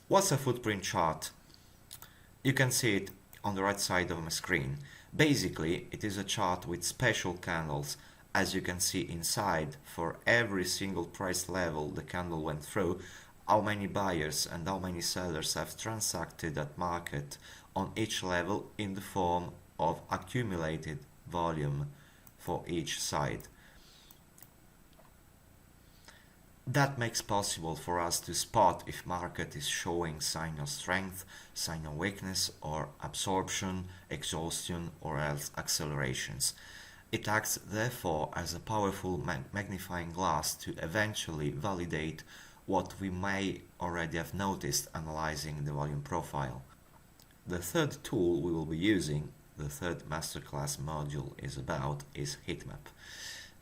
What's a footprint chart? You can see it on the right side of my screen. Basically, it is a chart with special candles. As you can see inside, for every single price level the candle went through, how many buyers and how many sellers have transacted at market on each level in the form of accumulated volume for each side. That makes possible for us to spot if market is showing sign of strength, sign of weakness, or absorption, exhaustion, or else accelerations. It acts therefore as a powerful magnifying glass to eventually validate what we may already have noticed analyzing the volume profile. The third tool we will be using, the third masterclass module is heatmap,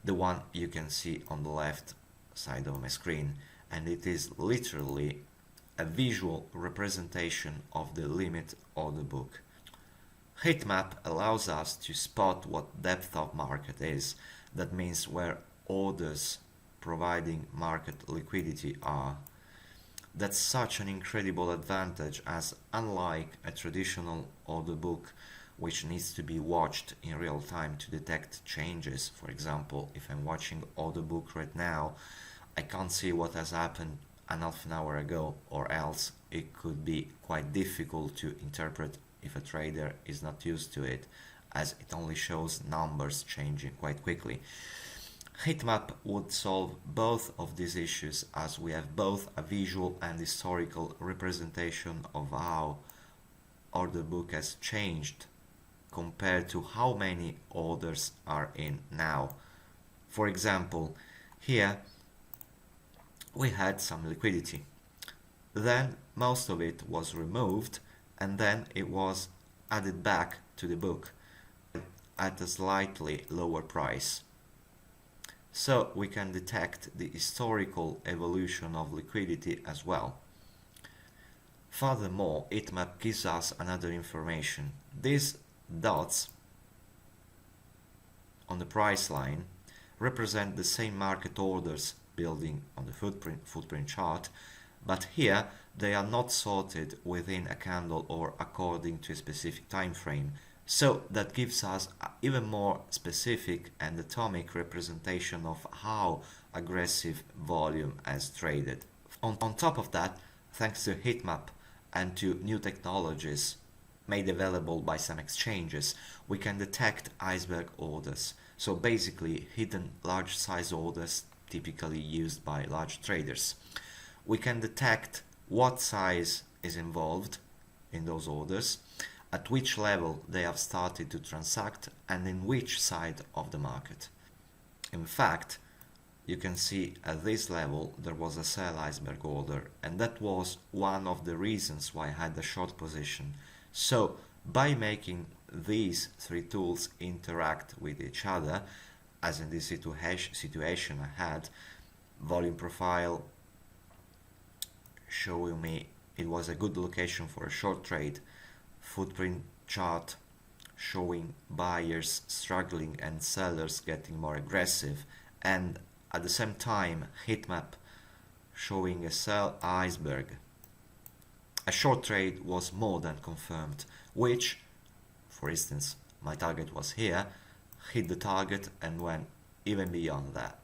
the one you can see on the left side of my screen, and it is literally a visual representation of the limit order book. Heatmap allows us to spot what depth of market is. That means where orders providing market liquidity are. That's such an incredible advantage, as unlike a traditional order book which needs to be watched in real time to detect changes. For example, if I'm watching order book right now, I can't see what has happened an half an hour ago, or else it could be quite difficult to interpret if a trader is not used to it, as it only shows numbers changing quite quickly. Heatmap would solve both of these issues, as we have both a visual and historical representation of how order book has changed compared to how many orders are in now. For example, here we had some liquidity. Then most of it was removed, and then it was added back to the book at a slightly lower price. So we can detect the historical evolution of liquidity as well. Furthermore, heatmap gives us another information. These dots on the price line represent the same market orders building on the footprint chart, but here they are not sorted within a candle or according to a specific time frame. So that gives us an even more specific and atomic representation of how aggressive volume has traded. On top of that, thanks to heatmap and to new technologies made available by some exchanges, we can detect iceberg orders. So basically hidden large size orders typically used by large traders. We can detect what size is involved in those orders, at which level they have started to transact, and in which side of the market. In fact, you can see at this level there was a sell iceberg order, and that was one of the reasons why I had a short position. So by making these three tools interact with each other, as in this situation I had, volume profile showing me it was a good location for a short trade, footprint chart showing buyers struggling and sellers getting more aggressive, and at the same time heatmap showing a sell iceberg. A short trade was more than confirmed, which, for instance, my target was here, hit the target and went even beyond that.